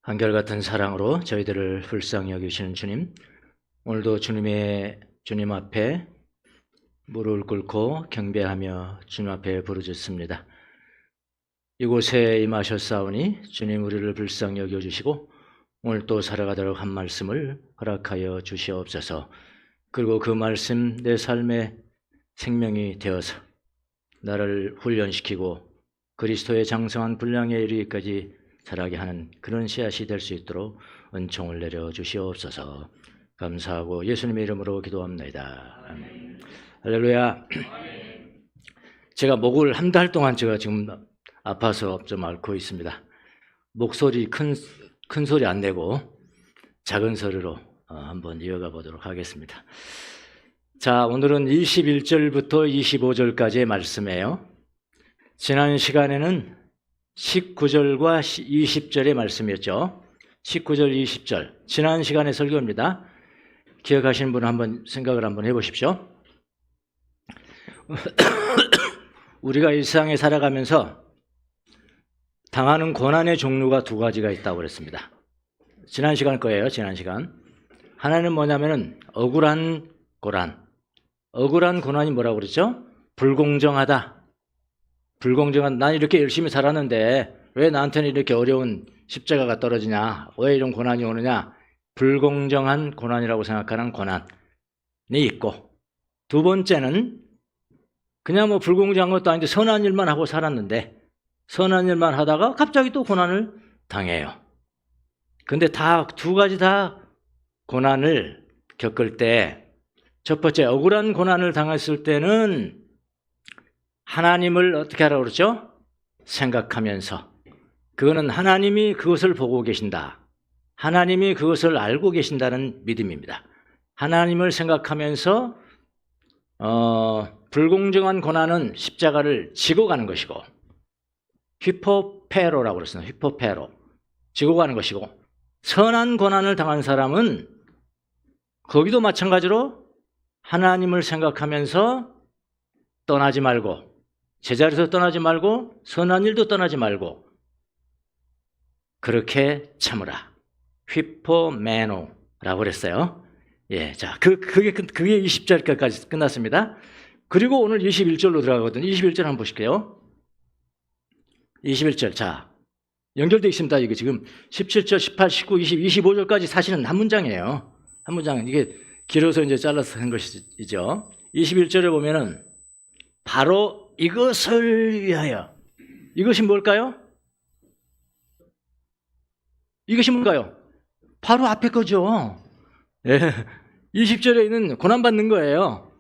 한결같은 사랑으로 저희들을 불쌍히 여기시는 주님, 오늘도 주님 앞에 무릎을 꿇고 경배하며 주님 앞에 부르짖습니다. 이곳에 임하셨사오니 주님 우리를 불쌍히 여겨주시고 오늘 또 살아가도록 한 말씀을 허락하여 주시옵소서. 그리고 그 말씀 내 삶의 생명이 되어서 나를 훈련시키고 그리스도의 장성한 분량에 이르기까지 자라게 하는 그런 씨앗이 될 수 있도록 은총을 내려 주시옵소서. 감사하고 예수님의 이름으로 기도합니다. 아멘. 할렐루야. 제가 목을 한 달 동안 제가 지금 아파서 좀 앓고 있습니다. 목소리 큰 소리 안 내고 작은 소리로 한번 이어가 보도록 하겠습니다. 자, 오늘은 21절부터 25절까지의 말씀이에요. 지난 시간에는 19절과 20절의 말씀이었죠. 19절, 20절. 지난 시간의 설교입니다. 기억하시는 분은 한번 생각을 한번 해보십시오. 우리가 이 세상에 살아가면서 당하는 고난의 종류가 두 가지가 있다고 그랬습니다. 지난 시간 거예요. 지난 시간. 하나는 뭐냐면은 억울한 고난. 억울한 고난이 뭐라고 그랬죠? 불공정하다. 불공정한, 난 이렇게 열심히 살았는데 왜 나한테는 이렇게 어려운 십자가가 떨어지냐, 왜 이런 고난이 오느냐, 불공정한 고난이라고 생각하는 고난이 있고, 두 번째는 그냥 뭐 불공정한 것도 아닌데 선한 일만 하고 살았는데 선한 일만 하다가 갑자기 또 고난을 당해요. 근데 두 가지 다 고난을 겪을 때, 첫 번째 억울한 고난을 당했을 때는 하나님을 어떻게 하라고 그러죠? 생각하면서. 그거는 하나님이 그것을 보고 계신다. 하나님이 그것을 알고 계신다는 믿음입니다. 하나님을 생각하면서 불공정한 고난은 십자가를 지고 가는 것이고, 휘포페로라고 그랬어요. 휘포페로. 지고 가는 것이고, 선한 고난을 당한 사람은 거기도 마찬가지로 하나님을 생각하면서 떠나지 말고, 제자리에서 떠나지 말고, 선한 일도 떠나지 말고 그렇게 참으라. 휘포메노라고 그랬어요. 예, 자, 그게 20절까지 끝났습니다. 그리고 오늘 21절로 들어가거든요. 21절 한번 보실게요. 21절. 자, 연결되어 있습니다. 이게 지금 17절, 18, 19, 20, 25절까지 사실은 한 문장이에요. 한 문장. 이게 길어서 이제 잘라서 한 것이죠. 21절에 보면은 바로 이것을 위하여. 이것이 뭘까요? 이것이 뭔가요? 바로 앞에 거죠. 예. 20절에 있는 고난받는 거예요.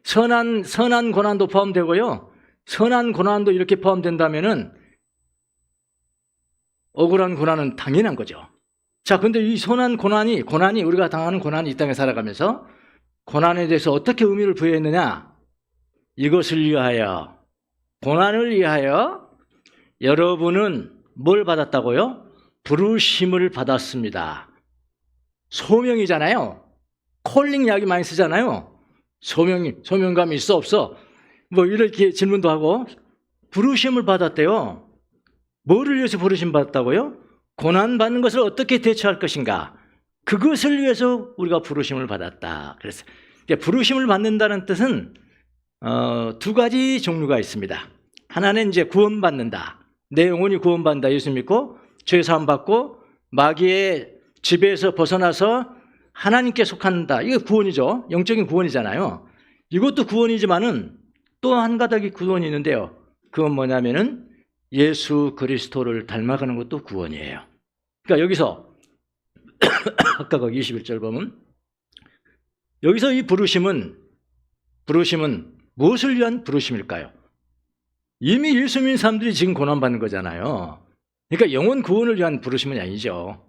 선한 고난도 포함되고요. 선한 고난도 이렇게 포함된다면은 억울한 고난은 당연한 거죠. 자, 근데 이 선한 고난이 우리가 당하는 고난이 이 땅에 살아가면서 고난에 대해서 어떻게 의미를 부여했느냐? 이것을 위하여, 고난을 위하여 여러분은 뭘 받았다고요? 부르심을 받았습니다. 소명이잖아요. 콜링 이야기 많이 쓰잖아요. 소명감이 있어 없어? 뭐 이렇게 질문도 하고. 부르심을 받았대요. 뭐를 위해서 부르심 받았다고요? 고난받는 것을 어떻게 대처할 것인가? 그것을 위해서 우리가 부르심을 받았다. 그래서 부르심을 받는다는 뜻은 두 가지 종류가 있습니다. 하나는 이제 구원받는다. 내 영혼이 구원받는다. 예수 믿고 죄사함 받고 마귀의 지배에서 벗어나서 하나님께 속한다. 이게 구원이죠. 영적인 구원이잖아요. 이것도 구원이지만은 또 한 가닥이 구원이 있는데요. 그건 뭐냐면은 예수 그리스도를 닮아가는 것도 구원이에요. 그러니까 여기서 아까 거기 21절 보면 여기서 이 부르심은 무엇을 위한 부르심일까요? 이미 예수 믿는 사람들이 지금 고난받는 거잖아요. 그러니까 영혼 구원을 위한 부르심은 아니죠.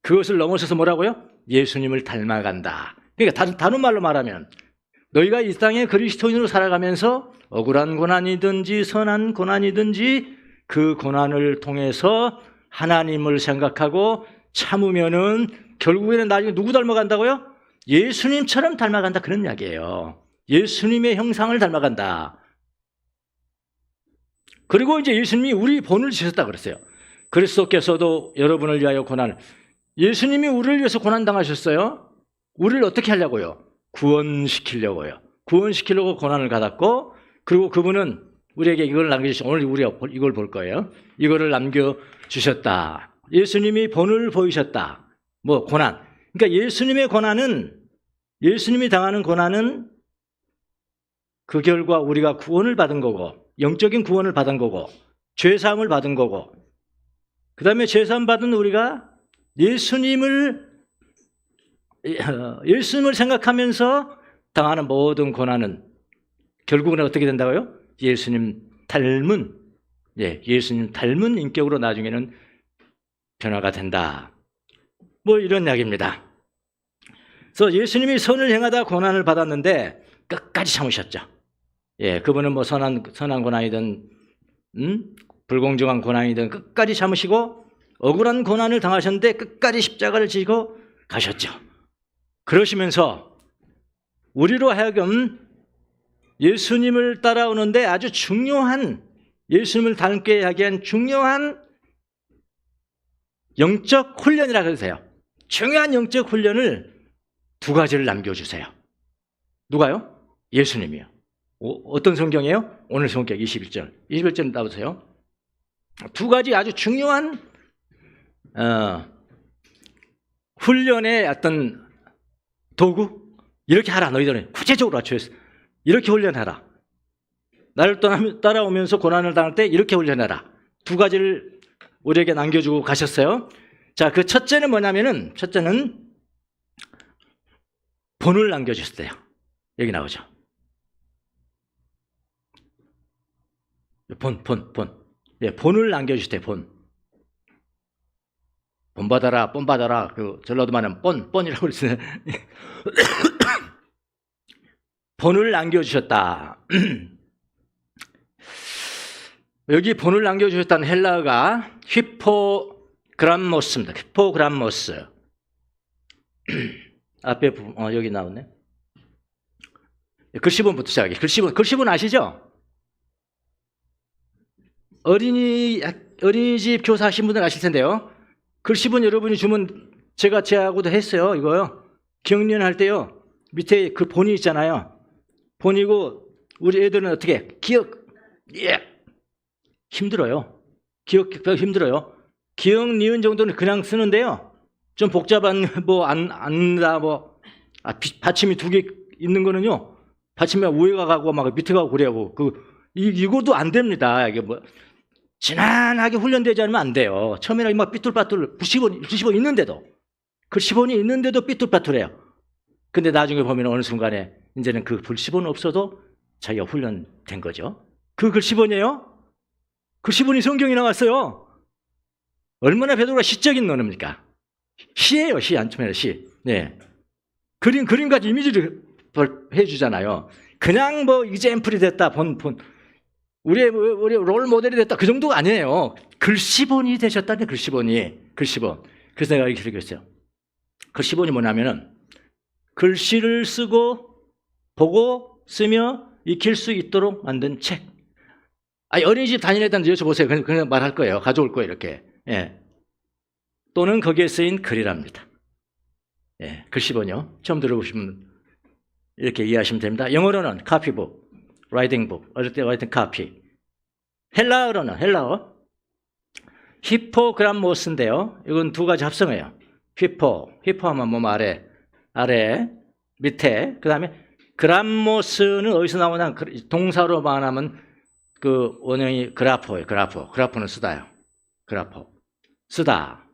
그것을 넘어서서 뭐라고요? 예수님을 닮아간다. 그러니까 다른 말로 말하면 너희가 이 땅에 그리스도인으로 살아가면서 억울한 고난이든지 선한 고난이든지 그 고난을 통해서 하나님을 생각하고 참으면은 결국에는 나중에 누구 닮아간다고요? 예수님처럼 닮아간다. 그런 이야기예요. 예수님의 형상을 닮아간다. 그리고 이제 예수님이 우리 본을 지셨다고 그랬어요. 그리스도께서도 여러분을 위하여 고난을, 예수님이 우리를 위해서 고난당하셨어요. 우리를 어떻게 하려고요? 구원시키려고요. 구원시키려고 고난을 받았고, 그리고 그분은 우리에게 이걸 남겨주셨어요. 오늘 우리가 이걸 볼 거예요. 이거를 남겨주셨다. 예수님이 본을 보이셨다. 뭐 고난. 그러니까 예수님의 고난은, 예수님이 당하는 고난은 그 결과 우리가 구원을 받은 거고, 영적인 구원을 받은 거고, 죄사함을 받은 거고, 그 다음에 죄사함 받은 우리가 예수님을 생각하면서 당하는 모든 고난은 결국은 어떻게 된다고요? 예수님 닮은 인격으로 나중에는 변화가 된다. 뭐 이런 이야기입니다. 그래서 예수님이 선을 행하다 고난을 받았는데 끝까지 참으셨죠. 예, 그분은 뭐 선한 고난이든 불공정한 고난이든 끝까지 참으시고 억울한 고난을 당하셨는데 끝까지 십자가를 지고 가셨죠. 그러시면서 우리로 하여금 예수님을 따라오는데 아주 중요한, 예수님을 닮게 하기 위한 중요한 영적 훈련이라고 해주세요. 중요한 영적 훈련을 두 가지를 남겨주세요. 누가요? 예수님이요. 어떤 성경이에요? 오늘 성경 21절. 21절 나오세요. 두 가지 아주 중요한 훈련의 어떤 도구? 이렇게 하라. 너희들은 구체적으로 맞춰서 이렇게 훈련하라. 나를 따라오면서 고난을 당할 때 이렇게 훈련하라. 두 가지를 우리에게 남겨주고 가셨어요. 자, 그 첫째는 뭐냐면은, 첫째는 본을 남겨주셨대요. 여기 나오죠. 본. 예, 본을 남겨주셨대요. 본 받아라, 본 받아라. 그 전라도 말하면 뻔이라고 그랬어요. 본을 남겨주셨다. 여기 본을 남겨주셨다는 헬라어가 히포그람모스입니다. 히포그람모스. 앞에 여기 나오네. 글씨본부터 시작해. 글씨본 아시죠? 어린이집 교사하신 분들 아실 텐데요. 글씨본 여러분이 주면 제하고도 했어요. 이거요. 기억년 할 때요. 밑에 그 본이 있잖아요. 본이고 우리 애들은 어떻게 힘들어요. 기억 힘들어요. 기억 니은 정도는 그냥 쓰는데요. 좀 복잡한 받침이 두 개 있는 거는요. 받침이 위에가 가고 막 밑에 가고 그래요. 이것도 안 됩니다. 이게 뭐 지난하게 훈련되지 않으면 안 돼요. 처음에는 막 삐뚤빠뚤 글씨본 있는데도, 글씨본이 있는데도 삐뚤빠뚤해요. 근데 나중에 보면 어느 순간에 이제는 그 글씨본 없어도 자기가 훈련된 거죠. 그 글씨본이에요. 글씨본이 성경이 나왔어요. 얼마나 베드로가 시적인 언어입니까? 시예요, 시. 안쪽에 시. 네. 그림까지 이미지를 해주잖아요. 그냥 뭐 이젠플이 됐다, 우리 롤 모델이 됐다, 그 정도가 아니에요. 글씨본이 되셨다는 글씨본. 그래서 내가 이렇게 얘기했어요. 글씨본이 뭐냐면은 글씨를 쓰고 보고 쓰며 익힐 수 있도록 만든 책. 어린이집 다니는 애들한테 여쭤보세요. 그냥 말할 거예요. 가져올 거예요, 이렇게. 예. 또는 거기에 쓰인 글이랍니다. 예, 글씨본이요. 처음 들어보시면 이렇게 이해하시면 됩니다. 영어로는 카피북, 라이팅북, 어릴 때 라이팅 카피. 헬라어로는 헬라어 히포그람모스인데요. 이건 두 가지 합성어예요. 히포하면 몸 아래, 밑에. 그 다음에 그람모스는 어디서 나오냐? 동사로 말하면 그 원형이 그라포예요. 그라포는 쓰다요. 쓰다.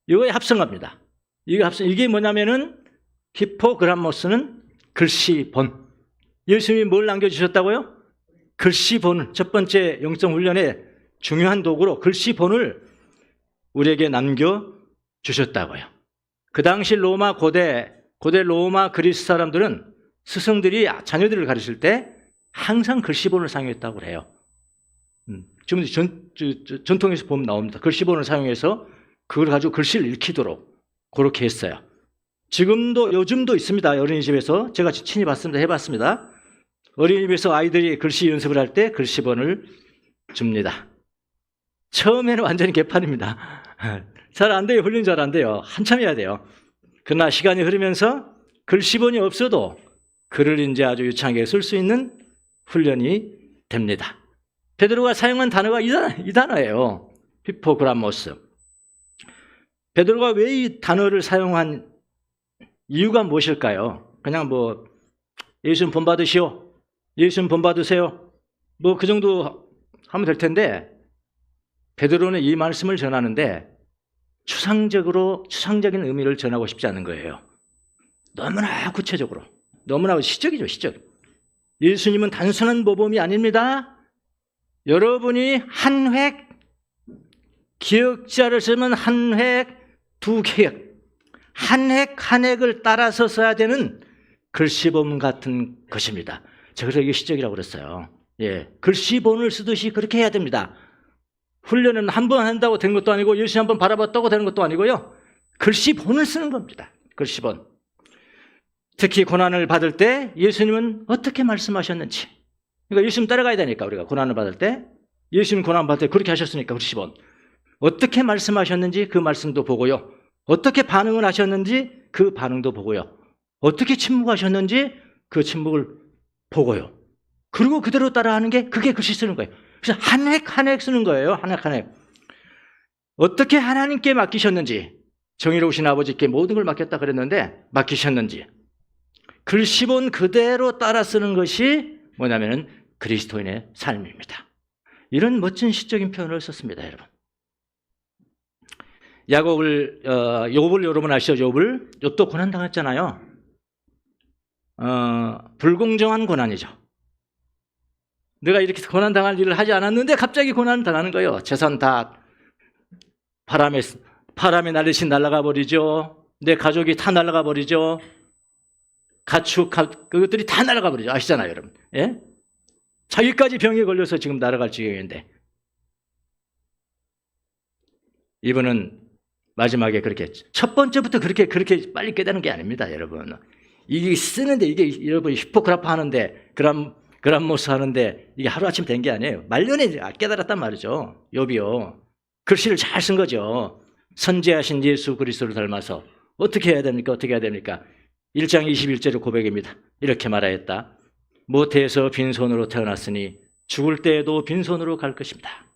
이거의 합성어입니다. 이게 뭐냐면은 히포그람모스는 글씨본. 예수님이 뭘 남겨주셨다고요? 글씨본. 첫 번째 영성 훈련의 중요한 도구로 글씨본을 우리에게 남겨주셨다고요. 그 당시 고대 로마 그리스 사람들은 스승들이 자녀들을 가르칠 때 항상 글씨본을 사용했다고 해요. 지금 전통에서 보면 나옵니다. 글씨본을 사용해서 그걸 가지고 글씨를 읽히도록 그렇게 했어요. 요즘도 있습니다. 어린이집에서 제가 친히 해봤습니다. 어린이집에서 아이들이 글씨 연습을 할 때 글씨본을 줍니다. 처음에는 완전히 개판입니다. 잘 안 돼요. 훈련 잘 안 돼요. 한참 해야 돼요. 그러나 시간이 흐르면서 글씨본이 없어도 글을 이제 아주 유창하게 쓸 수 있는 훈련이 됩니다. 베드로가 사용한 단어가 이 단어예요. 히포그람모스. 베드로가 왜 이 단어를 사용한 이유가 무엇일까요? 그냥 뭐 예수님 본받으시오, 예수님 본받으세요, 뭐 그 정도 하면 될 텐데, 베드로는 이 말씀을 전하는데 추상적인 의미를 전하고 싶지 않은 거예요. 너무나 구체적으로, 너무나 시적이죠, 시적. 예수님은 단순한 모범이 아닙니다. 여러분이 한 획, 기역자를 쓰면 한 획, 두 기역, 한 획 한 획을 따라서 써야 되는 글씨본 같은 것입니다. 제가 그래서 이게 시적이라고 그랬어요. 예, 글씨본을 쓰듯이 그렇게 해야 됩니다. 훈련은 한 번 한다고 된 것도 아니고 예수님 한 번 바라봤다고 되는 것도 아니고요. 글씨본을 쓰는 겁니다. 글씨본. 특히 고난을 받을 때 예수님은 어떻게 말씀하셨는지, 그러니까 예수님 따라가야 되니까 우리가 고난을 받을 때, 예수님 고난 받을 때 그렇게 하셨으니까 글씨본. 어떻게 말씀하셨는지 그 말씀도 보고요. 어떻게 반응을 하셨는지 그 반응도 보고요. 어떻게 침묵하셨는지 그 침묵을 보고요. 그리고 그대로 따라하는 게, 그게 글씨 쓰는 거예요. 그래서 한 획 한 획 쓰는 거예요. 한 획 한 획. 어떻게 하나님께 맡기셨는지, 정의로우신 아버지께 모든 걸 맡겼다 그랬는데 맡기셨는지, 글씨본 그대로 따라 쓰는 것이 뭐냐면은 그리스도인의 삶입니다. 이런 멋진 시적인 표현을 썼습니다, 여러분. 욥을 여러분 아시죠? 욥도 고난 당했잖아요. 불공정한 고난이죠. 내가 이렇게 고난 당할 일을 하지 않았는데 갑자기 고난 당하는 거예요. 재산 다 바람에 날리신 날아가 버리죠. 내 가족이 다 날아가 버리죠. 가축, 그것들이 다 날아가 버리죠. 아시잖아요, 여러분. 예? 자기까지 병에 걸려서 지금 날아갈 지경인데, 이분은 마지막에 그렇게 첫 번째부터 그렇게 빨리 깨닫는 게 아닙니다, 여러분. 이게 쓰는데, 이게 여러분 히포크라파 하는데, 그람모스 하는데 이게 하루아침 된 게 아니에요. 말년에 깨달았단 말이죠. 욥이요. 글씨를 잘 쓴 거죠. 선지하신 예수 그리스도를 닮아서 어떻게 해야 됩니까? 어떻게 해야 됩니까? 1장 21절의 고백입니다. 이렇게 말하였다. 모태에서 빈손으로 태어났으니 죽을 때에도 빈손으로 갈 것입니다.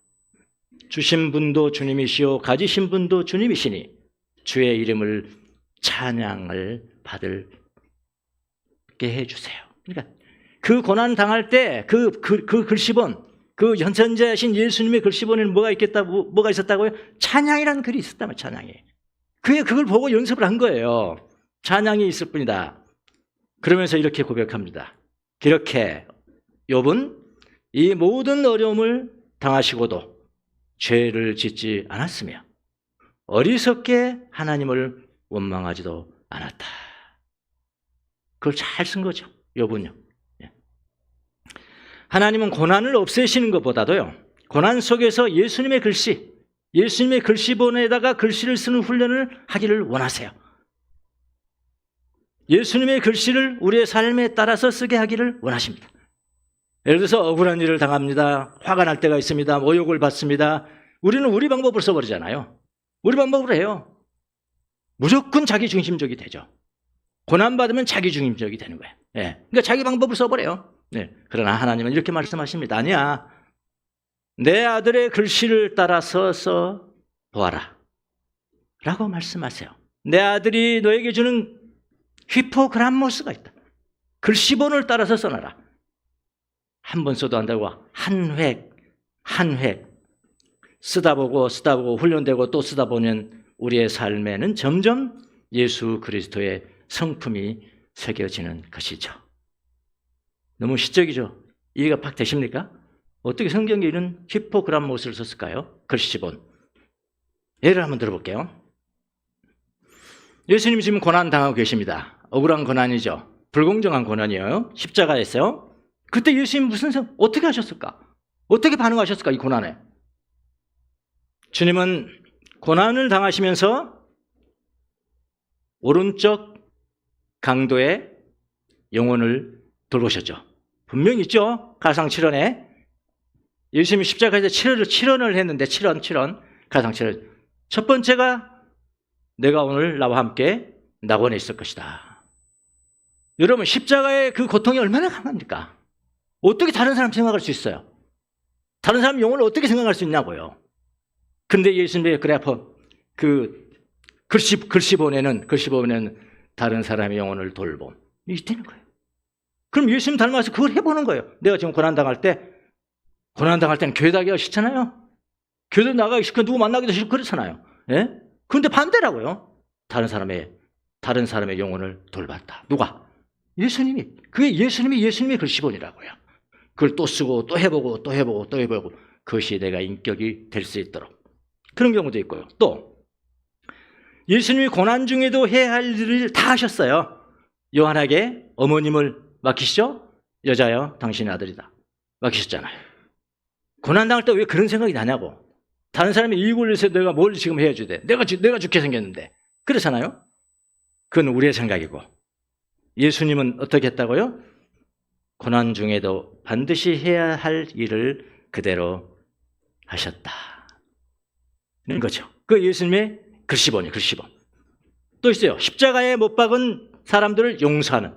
주신 분도 주님이시오 가지신 분도 주님이시니 주의 이름을 찬양을 받게 해주세요. 그러니까 그 고난 당할 때 그 글씨본, 그 현선자이신 예수님의 글씨본에는 뭐가 있었다고요? 찬양이라는 글이 있었다면, 찬양이. 그걸 보고 연습을 한 거예요. 찬양이 있을 뿐이다. 그러면서 이렇게 고백합니다. 그렇게 욥은 이 모든 어려움을 당하시고도 죄를 짓지 않았으며 어리석게 하나님을 원망하지도 않았다. 그걸 잘 쓴 거죠, 욥은요. 하나님은 고난을 없애시는 것보다도요, 고난 속에서 예수님의 글씨본에다가 글씨를 쓰는 훈련을 하기를 원하세요. 예수님의 글씨를 우리의 삶에 따라서 쓰게 하기를 원하십니다. 예를 들어서 억울한 일을 당합니다. 화가 날 때가 있습니다. 모욕을 받습니다. 우리는 우리 방법을 써버리잖아요. 우리 방법으로 해요. 무조건 자기중심적이 되죠. 고난받으면 자기중심적이 되는 거예요. 예. 그러니까 자기 방법을 써버려요. 네. 그러나 하나님은 이렇게 말씀하십니다. 아니야. 내 아들의 글씨를 따라서 써 보아라 라고 말씀하세요. 내 아들이 너에게 주는 히포그람모스가 있다. 글씨본을 따라서 써놔라. 한 번 써도 안다고 한 획 쓰다 보고 훈련되고 또 쓰다 보면 우리의 삶에는 점점 예수 그리스도의 성품이 새겨지는 것이죠. 너무 시적이죠? 이해가 팍 되십니까? 어떻게 성경에 이런 히포그람모스를 썼을까요? 글씨본. 예를 한번 들어볼게요. 예수님 지금 고난 당하고 계십니다. 억울한 고난이죠. 불공정한 고난이에요. 십자가에서요. 그때 예수님 어떻게 하셨을까? 어떻게 반응하셨을까? 이 고난에. 주님은 고난을 당하시면서 오른쪽 강도의 영혼을 돌보셨죠. 분명히 있죠. 가상칠언에 예수님이 십자가에서 7원을 했는데 7원 가상 7원. 첫 번째가 내가 오늘 나와 함께 낙원에 있을 것이다. 여러분 십자가의 그 고통이 얼마나 강합니까? 어떻게 다른 사람 생각할 수 있어요? 다른 사람 영혼을 어떻게 생각할 수 있냐고요. 근데 예수님의 그 글씨 보내는 다른 사람의 영혼을 돌봄. 이게 되는 거예요. 그럼 예수님 닮아서 그걸 해보는 거예요. 내가 지금 고난당할 때는 교회 나가기가 싫잖아요. 교회 나가기 싫고 누구 만나기도 싫고 그렇잖아요. 예? 그런데 반대라고요. 다른 사람의 영혼을 돌봤다. 누가? 예수님이. 그게 예수님의 글씨본이라고요. 그걸 또 쓰고 또 해보고 그것이 내가 인격이 될 수 있도록. 그런 경우도 있고요. 또 예수님이 고난 중에도 해야 할 일을 다 하셨어요. 요한에게 어머님을 맡기시죠? 여자여 당신의 아들이다. 맡기셨잖아요. 고난당할 때 왜 그런 생각이 나냐고. 다른 사람이 일을 위해서 내가 뭘 지금 해야지 돼. 내가 죽게 생겼는데. 그렇잖아요. 그건 우리의 생각이고. 예수님은 어떻게 했다고요? 고난 중에도 반드시 해야 할 일을 그대로 하셨다. 이런 거죠. 그 예수님의 글씨본이에요. 글씨본. 또 있어요. 십자가에 못 박은 사람들을 용서하는.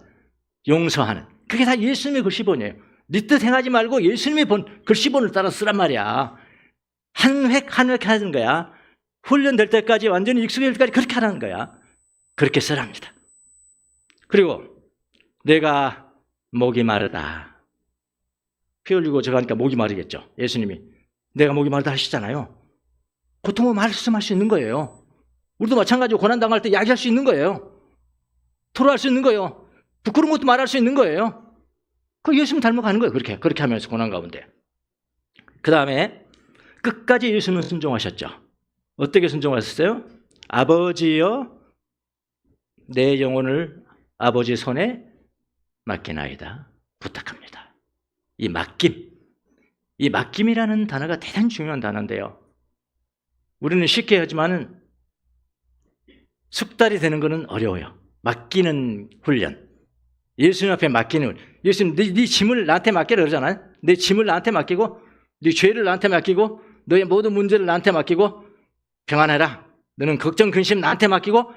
그게 다 예수님의 글씨본이에요. 네 뜻 행하지 말고 예수님의 글씨본을 따라 쓰란 말이야. 한 획 하는 거야. 훈련될 때까지 완전히 익숙해질 때까지 그렇게 하라는 거야. 그렇게 쓰랍니다. 그리고 내가 목이 마르다. 피 흘리고 저거 하니까 목이 마르겠죠. 예수님이 내가 목이 마르다 하시잖아요. 고통을 말씀할 수 있는 거예요. 우리도 마찬가지로 고난당할 때 이야기할 수 있는 거예요. 토로할 수 있는 거예요. 부끄러운 것도 말할 수 있는 거예요. 그 예수님 닮아가는 거예요. 그렇게 하면서 고난 가운데. 그 다음에 끝까지 예수님은 순종하셨죠. 어떻게 순종하셨어요? 아버지여 내 영혼을 아버지 손에 맡기나이다. 부탁합니다. 이 맡김이라는 단어가 대단히 중요한 단어인데요. 우리는 쉽게 하지만 숙달이 되는 것은 어려워요. 맡기는 훈련. 예수님 앞에 맡기는. 예수님 네 짐을 나한테 맡기라 그러잖아요. 내 짐을 나한테 맡기고 네 죄를 나한테 맡기고 너의 모든 문제를 나한테 맡기고 평안해라. 너는 걱정 근심 나한테 맡기고.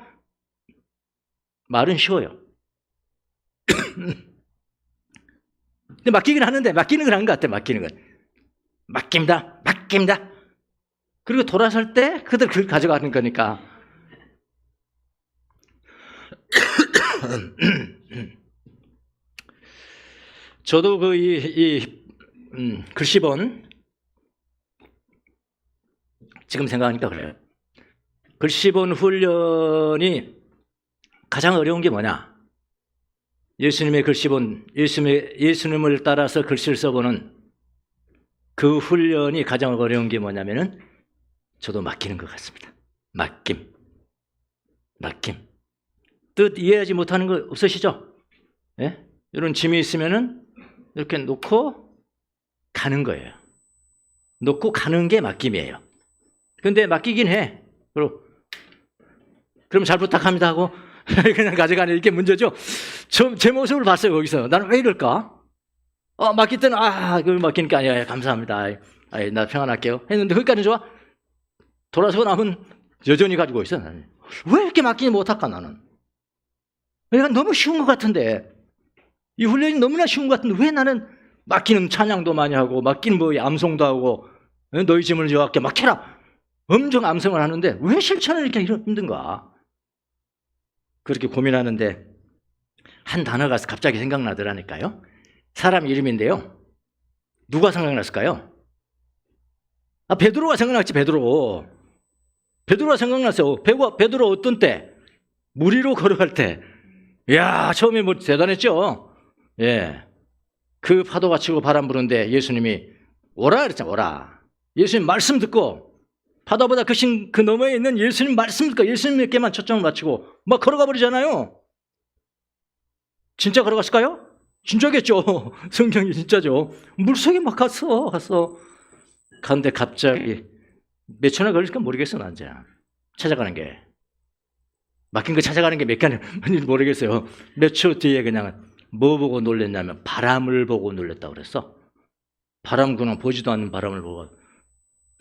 말은 쉬워요. 근데 맡기긴 하는데 맡기는 건 아닌 것 같아. 맡기는 건 맡깁니다. 그리고 돌아설 때 그들 그걸 가져가는 거니까. 저도 글씨본 지금 생각하니까 그래요. 글씨본 훈련이 가장 어려운 게 뭐냐? 예수님의 글씨본, 예수님을 따라서 글씨를 써보는 그 훈련이 가장 어려운 게 뭐냐면은 저도 맡기는 것 같습니다. 맡김. 뜻 이해하지 못하는 거 없으시죠? 예? 이런 짐이 있으면은 이렇게 놓고 가는 거예요. 놓고 가는 게 맡김이에요. 근데 맡기긴 해. 그럼 잘 부탁합니다 하고 그냥 가져가는 이게 문제죠. 제 모습을 봤어요. 거기서 나는 왜 이럴까? 맡길 때는 그걸 맡기니까 아니야. 감사합니다. 나 평안할게요. 했는데 거기까지 좋아. 돌아서고 나면 여전히 가지고 있어. 나는. 왜 이렇게 맡기지 못할까 나는? 내가 너무 쉬운 것 같은데 이 훈련이 너무나 쉬운 것 같은데 왜 나는 맡기는 찬양도 많이 하고 맡기는 암송도 하고 너희 짐을 여호와께 맡겨라. 엄청 암송을 하는데 왜 실천은 이렇게 힘든가? 그렇게 고민하는데 한 단어가 갑자기 생각나더라니까요. 사람 이름인데요. 누가 생각났을까요? 베드로가 생각났지. 베드로가 생각났어요. 베드로 어떤 때? 물 위로 걸어갈 때. 이야, 처음에 대단했죠. 예. 그 파도가 치고 바람 부는데 예수님이 오라 그랬잖아. 오라. 예수님 말씀 듣고 바다보다 그 너머에 있는 예수님 말씀 듣고 예수님께만 초점을 맞추고 막 걸어가 버리잖아요. 진짜 걸어갔을까요? 진짜겠죠. 성경이 진짜죠. 물속에 막 갔어. 가는데 갑자기 몇 초나 걸릴까 모르겠어. 난 이제 찾아가는 게 맡긴 거 찾아가는 게 몇 개인지 모르겠어요. 몇 초 뒤에 그냥 뭐 보고 놀랬냐면 바람을 보고 놀랬다고 그랬어. 바람 그냥 보지도 않는 바람을 보고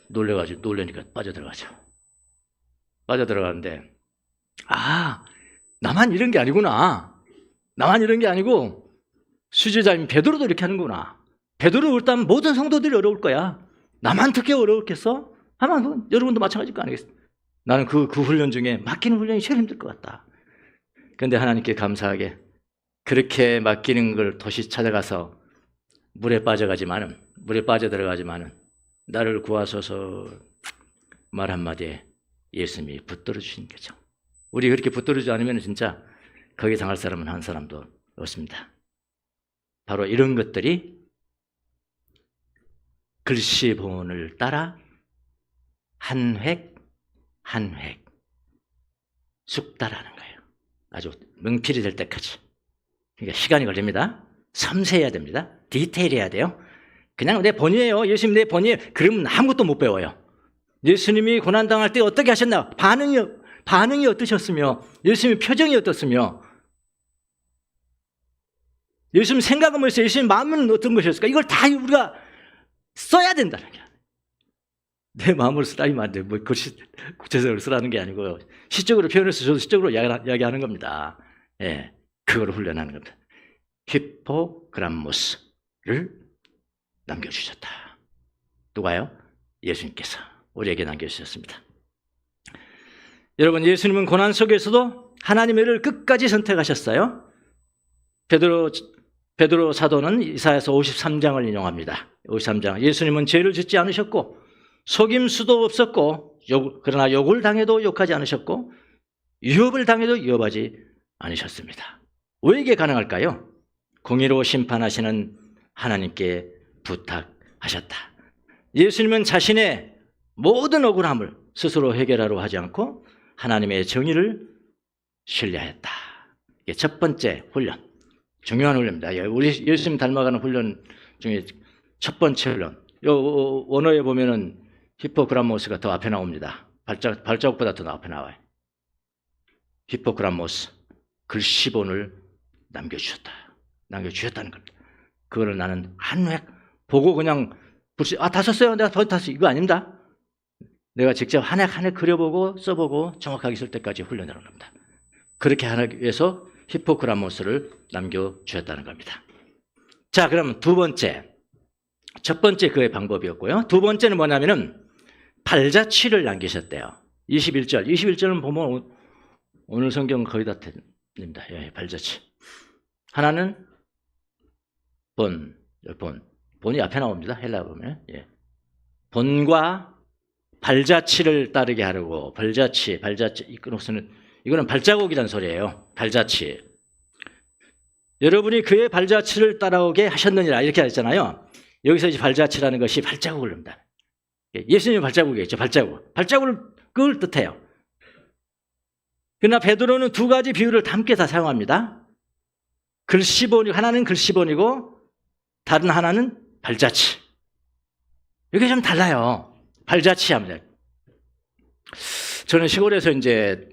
놀래니까 빠져들어가죠. 빠져들어가는데, 아, 나만 이런 게 아니구나. 나만 이런 게 아니고 수제자인 베드로도 이렇게 하는구나. 베드로 그렇다면 모든 성도들이 어려울 거야. 나만 특히 어려웠겠어? 아마 여러분도 마찬가지일 거 아니겠어? 나는 그 훈련 중에 맡기는 훈련이 제일 힘들 것 같다. 그런데 하나님께 감사하게 그렇게 맡기는 걸 도시 찾아가서 물에 빠져들어가지만은 나를 구하소서 말 한마디에 예수님이 붙들어 주신 거죠. 우리 그렇게 붙들어주지 않으면 진짜 거기 당할 사람은 한 사람도 없습니다. 바로 이런 것들이 글씨본을 따라 한 획 한 획 숙달하는 거예요. 아주 명필이 될 때까지. 그러니까 시간이 걸립니다. 섬세해야 됩니다. 디테일해야 돼요. 그냥 내 본이에요. 예수님 내 본이에요. 그러면 아무것도 못 배워요. 예수님이 고난당할 때 어떻게 하셨나? 반응이 어떠셨으며, 예수님의 표정이 어떻으며, 예수님 생각은 뭐였어요? 예수님 마음은 어떤 것이었을까? 이걸 다 우리가 써야 된다는 거야. 내 마음으로 쓰라면 안 돼. 뭐 글씨 구체적으로 쓰라는 게 아니고요. 시적으로 표현해서 저도 시적으로 이야기하는 겁니다. 예, 그걸 훈련하는 겁니다. 히포그람모스를 남겨주셨다. 누가요? 예수님께서 우리에게 남겨주셨습니다. 여러분, 예수님은 고난 속에서도 하나님의 일을 끝까지 선택하셨어요. 베드로 사도는 이사야서 53장을 인용합니다. 53장. 예수님은 죄를 짓지 않으셨고 속임수도 없었고 그러나 욕을 당해도 욕하지 않으셨고 유업을 당해도 유업하지 않으셨습니다. 왜 이게 가능할까요? 공의로 심판하시는 하나님께 부탁하셨다. 예수님은 자신의 모든 억울함을 스스로 해결하려 하지 않고 하나님의 정의를 신뢰했다. 이게 첫 번째 훈련, 중요한 훈련입니다. 우리 예수님 닮아가는 훈련 중에 첫 번째 훈련. 원어에 보면은 히포그람모스가 더 앞에 나옵니다. 발자국보다 더 앞에 나와요. 히포그람모스, 글씨본을 남겨주셨다는 겁니다. 그거를 나는 한 획 보고 그냥 다 썼어요. 내가 다 썼어요. 이거 아닙니다. 내가 직접 한 획 그려보고 써보고 정확하게 쓸 때까지 훈련하는 겁니다. 그렇게 하기 위해서 히포그람모스를 남겨주셨다는 겁니다. 자, 그럼 두 번째. 첫 번째 그의 방법이었고요. 두 번째는 뭐냐면은 발자취를 남기셨대요. 21절은 보면 오늘 성경 거의 다 됩니다. 예, 발자취. 하나는 본이 앞에 나옵니다. 헬라 보면. 예. 본과 발자취를 따르게 하려고. 발자취. 이거는 발자국이라는 소리예요. 발자취. 여러분이 그의 발자취를 따라오게 하셨느니라 이렇게 했잖아요. 여기서 이제 발자취라는 것이 발자국을 납니다. 예수님의 발자국이겠죠. 발자국을 그걸 뜻해요. 그러나 베드로는 두 가지 비유를 함께 다 사용합니다. 하나는 글씨본이고 다른 하나는 발자취. 이게 좀 달라요. 발자취 합니다. 저는 시골에서 이제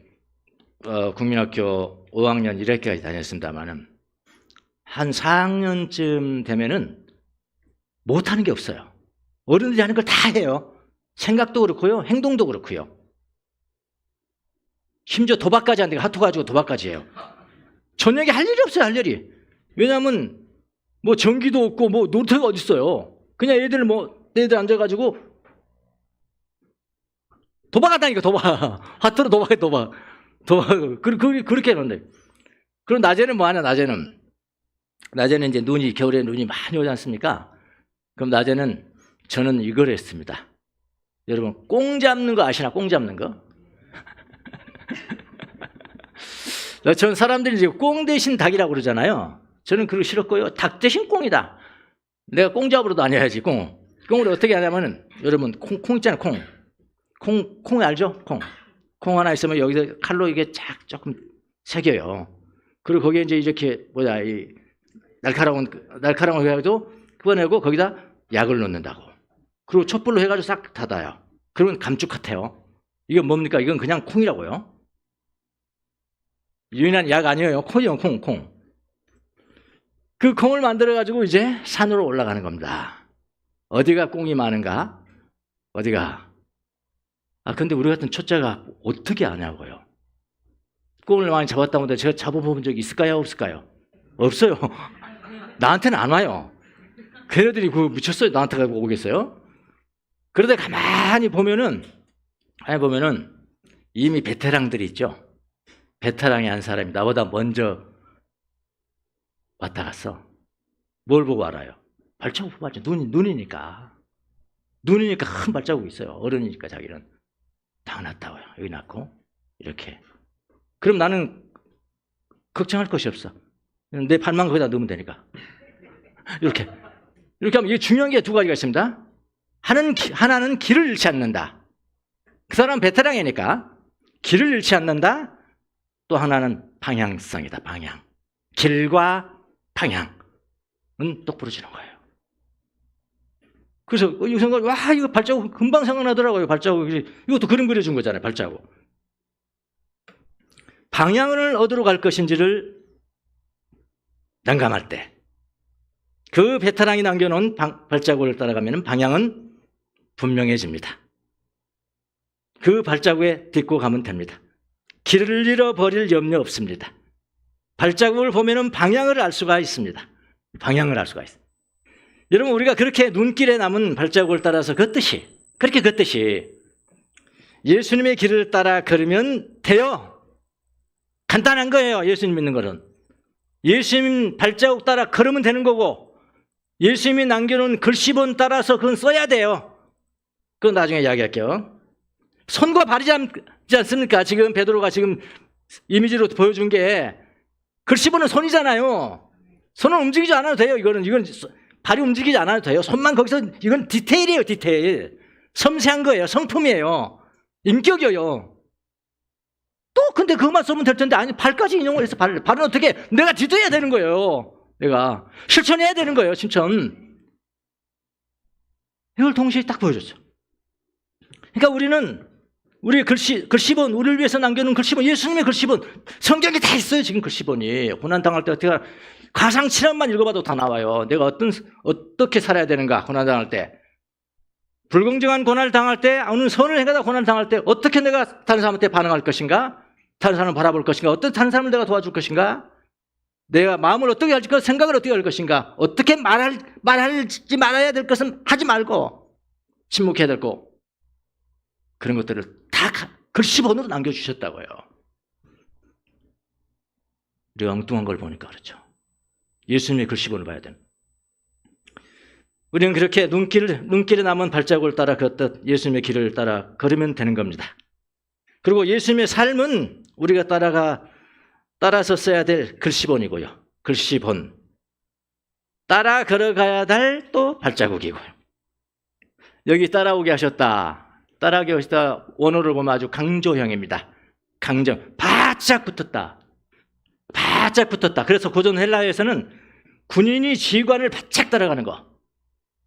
국민학교 5학년 1학기까지 다녔습니다만은 한 4학년쯤 되면은 못하는 게 없어요. 어른들이 하는 걸 다 해요. 생각도 그렇고요. 행동도 그렇고요. 심지어 도박까지 하는데 하트 가지고 도박까지 해요. 저녁에 할 일이 없어요. 할 일이. 왜냐하면 뭐 전기도 없고 뭐 놀이터가 어디 있어요. 그냥 애들 앉아가지고 도박한다니까. 도박. 하트로 도박해. 도박. 그렇게 하는데. 그럼 낮에는 뭐 하냐. 낮에는 이제 겨울에 눈이 많이 오지 않습니까? 그럼 낮에는 저는 이걸 했습니다. 여러분, 꽁 잡는 거 아시나? 꽁 잡는 거? 전 사람들이 이제 꽁 대신 닭이라고 그러잖아요. 저는 그거 싫었고요. 닭 대신 꽁이다. 내가 꽁 잡으러 다녀야지, 꽁. 꽁을 어떻게 하냐면은, 여러분, 콩 있잖아요, 콩 알죠? 콩 하나 있으면 여기서 칼로 이게 조금 새겨요. 그리고 거기에 이제 이렇게, 이 날카로운 해가지고 꺼내고 거기다 약을 넣는다고. 그리고 촛불로 해가지고 싹 닫아요. 그러면 감쪽 같아요. 이건 뭡니까? 이건 그냥 콩이라고요. 유인한 약 아니에요. 콩이요, 콩. 그 콩을 만들어가지고 이제 산으로 올라가는 겁니다. 어디가 꽁이 많은가? 어디가? 근데 우리 같은 초짜가 어떻게 아냐고요. 꽁을 많이 잡았다고 하는데 제가 잡아본 적이 있을까요? 없을까요? 없어요. 나한테는 안 와요. 걔네들이 미쳤어요. 나한테 오겠어요? 그러다 가만히 보면은 이미 베테랑들이 있죠. 베테랑이 한 사람이 나보다 먼저 왔다 갔어. 뭘 보고 알아요? 발자국 보고 알죠. 눈이니까 큰 발자국이 있어요. 어른이니까 자기는 당났다고요. 여기 낳고 이렇게. 그럼 나는 걱정할 것이 없어. 내 발만 거기다 넣으면 되니까. 이렇게 하면 이게 중요한 게 두 가지가 있습니다. 하나는 길을 잃지 않는다. 그 사람은 베테랑이니까 길을 잃지 않는다. 또 하나는 방향성이다. 방향. 길과 방향은 똑부러 지는 거예요. 그래서 이 생각, 와, 이거 발자국 금방 생각나더라고요. 발자국. 이것도 그림 그려준 거잖아요. 발자국. 방향을 어디로 갈 것인지를 난감할 때 그 베테랑이 남겨놓은 발자국을 따라가면 방향은 분명해집니다. 그 발자국에 딛고 가면 됩니다. 길을 잃어버릴 염려 없습니다. 발자국을 보면 방향을 알 수가 있습니다. 방향을 알 수가 있어요. 여러분, 우리가 그렇게 눈길에 남은 발자국을 따라서 걷듯이 예수님의 길을 따라 걸으면 돼요. 간단한 거예요. 예수님 믿는 거는. 예수님 발자국 따라 걸으면 되는 거고, 예수님이 남겨놓은 글씨본 따라서 그건 써야 돼요. 그건 나중에 이야기할게요. 손과 발이지 않습니까? 지금 베드로가 지금 이미지로 보여준 게 글씨본은 손이잖아요. 손은 움직이지 않아도 돼요. 이건 발이 움직이지 않아도 돼요. 손만 거기서, 이건 디테일이에요. 디테일. 섬세한 거예요. 성품이에요. 인격이에요. 또 근데 그것만 쓰면 될 텐데, 아니, 발까지 인용을 해서 발은 어떻게 내가 뒤져야 되는 거예요. 내가 실천해야 되는 거예요. 실천. 이걸 동시에 딱 보여줬죠. 그러니까 우리 글씨본, 우리를 위해서 남겨놓은 글씨본, 예수님의 글씨본, 성경에 다 있어요. 지금 글씨본이. 고난당할 때 어떻게, 가상 칠화만 읽어봐도 다 나와요. 내가 어떻게 살아야 되는가, 고난당할 때. 불공정한 고난을 당할 때, 어느 선을 행하다 고난을 당할 때 어떻게 내가 다른 사람한테 반응할 것인가, 다른 사람을 바라볼 것인가, 어떤 다른 사람을 내가 도와줄 것인가, 내가 마음을 어떻게 할지, 생각을 어떻게 할 것인가, 어떻게 말할지 말아야 될 것은 하지 말고 침묵해야 될 거, 그런 것들을 다 글씨본으로 남겨주셨다고요. 우리가 엉뚱한 걸 보니까 그렇죠. 예수님의 글씨본을 봐야 되는. 우리는 그렇게 눈길에 남은 발자국을 따라 걷듯 예수님의 길을 따라 걸으면 되는 겁니다. 그리고 예수님의 삶은 우리가 따라서 써야 될 글씨본이고요. 글씨본. 따라 걸어가야 될 또 발자국이고요. 여기 따라오게 하셨다. 따라오게 하셨다. 원어를 보면 아주 강조형입니다. 강조. 바짝 붙었다. 바짝 붙었다. 그래서 고전 헬라어에서는 군인이 지휘관을 바짝 따라가는 거.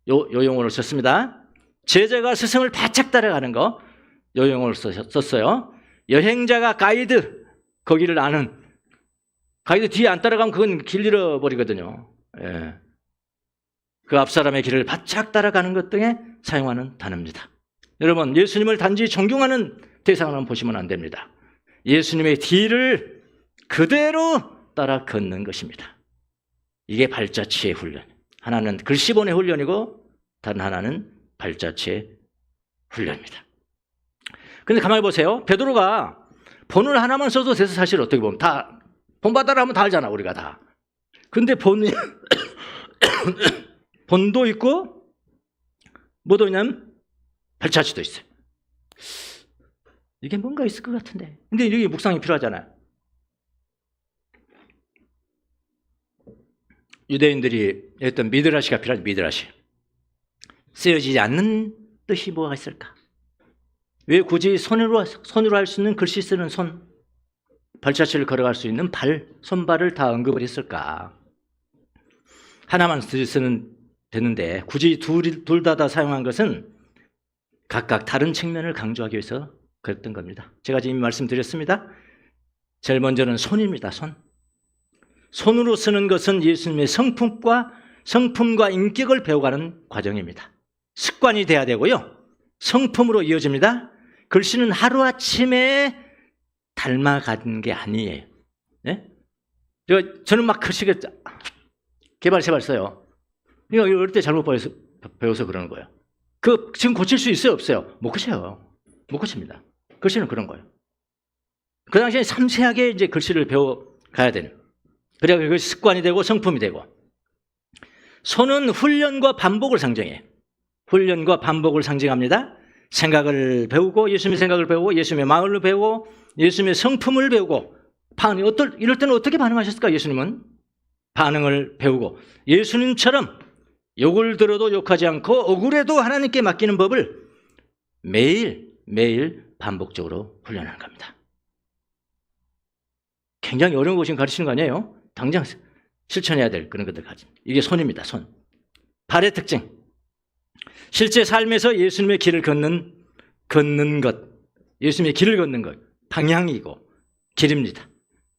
요 용어를 썼습니다. 제자가 스승을 바짝 따라가는 거. 요 용어를 썼어요. 여행자가 가이드, 거기를 아는. 가이드 뒤에 안 따라가면 그건 길 잃어버리거든요. 예. 그 앞사람의 길을 바짝 따라가는 것 등에 사용하는 단어입니다. 여러분, 예수님을 단지 존경하는 대상으로 보시면 안 됩니다. 예수님의 뒤를 그대로 따라 걷는 것입니다. 이게 발자취의 훈련. 하나는 글씨본의 훈련이고 다른 하나는 발자취의 훈련입니다. 그런데 가만히 보세요. 베드로가 본을 하나만 써도 돼서 사실 어떻게 보면 다 본받아라 하면 다 알잖아, 우리가 다. 근데 본도 있고 뭐도 있냐면 발자취도 있어요. 이게 뭔가 있을 것 같은데. 근데 여기 묵상이 필요하잖아요. 유대인들이 했던 미드라시가 필요하죠. 미드라시. 쓰여지지 않는 뜻이 뭐가 있을까? 왜 굳이 손으로 할 수 있는 글씨 쓰는 손, 발자취를 걸어갈 수 있는 손발을 다 언급을 했을까? 하나만 쓰면 되는데 굳이 둘 다 사용한 것은 각각 다른 측면을 강조하기 위해서 그랬던 겁니다. 제가 지금 말씀드렸습니다. 제일 먼저는 손입니다. 손으로 쓰는 것은 예수님의 성품과 인격을 배워가는 과정입니다. 습관이 돼야 되고요. 성품으로 이어집니다. 글씨는 하루아침에 닮아간 게 아니에요. 네? 저는 막 글씨가 개발세발 써요. 이거 어릴 때 잘못 배워서 그러는 거예요. 지금 고칠 수 있어요, 없어요? 못 고쳐요. 못 고칩니다. 글씨는 그런 거예요. 그 당시에 섬세하게 이제 글씨를 배워가야 되는. 그래야 그것이 습관이 되고 성품이 되고. 손은 훈련과 반복을 상징해요. 훈련과 반복을 상징합니다. 생각을 배우고, 예수님의 생각을 배우고, 예수님의 마음을 배우고, 예수님의 성품을 배우고, 이럴 때는 어떻게 반응하셨을까, 예수님은? 반응을 배우고, 예수님처럼 욕을 들어도 욕하지 않고, 억울해도 하나님께 맡기는 법을 매일 반복적으로 훈련하는 겁니다. 굉장히 어려운 것이 가르치는 거 아니에요? 당장 실천해야 될 그런 것들 가진. 이게 손입니다, 손. 발의 특징. 실제 삶에서 예수님의 길을 걷는 것. 예수님의 길을 걷는 것. 방향이고 길입니다.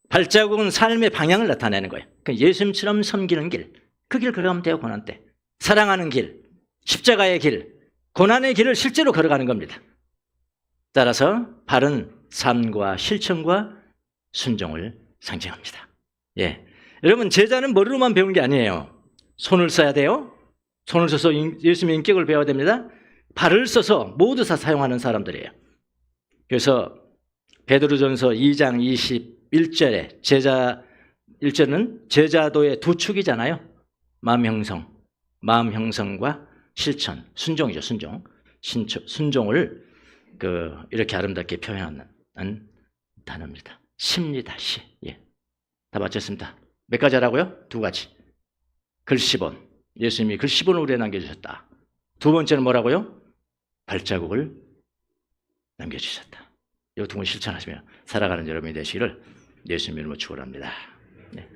발자국은 삶의 방향을 나타내는 거예요. 예수님처럼 섬기는 길. 그 길 걸어가면 돼요, 고난 때. 사랑하는 길, 십자가의 길, 고난의 길을 실제로 걸어가는 겁니다. 따라서 발은 삶과 실천과 순종을 상징합니다. 예, 여러분, 제자는 머리로만 배우는 게 아니에요. 손을 써야 돼요. 손을 써서 예수님의 인격을 배워야 됩니다. 발을 써서 모두 다 사용하는 사람들이에요. 그래서 베드로전서 2장 21절에 1절은 제자도의 두 축이잖아요. 마음 형성과 실천, 순종이죠, 순종. 순종을 이렇게 아름답게 표현하는 단어입니다. 시입니다, 시. 예. 다 마쳤습니다. 몇 가지 하라고요? 두 가지. 글씨본. 예수님이 글씨본을 우리에 남겨주셨다. 두 번째는 뭐라고요? 발자국을 남겨주셨다. 이 두 번 실천하시면 살아가는 여러분이 되시기를 예수님 이름으로 축원합니다. 네.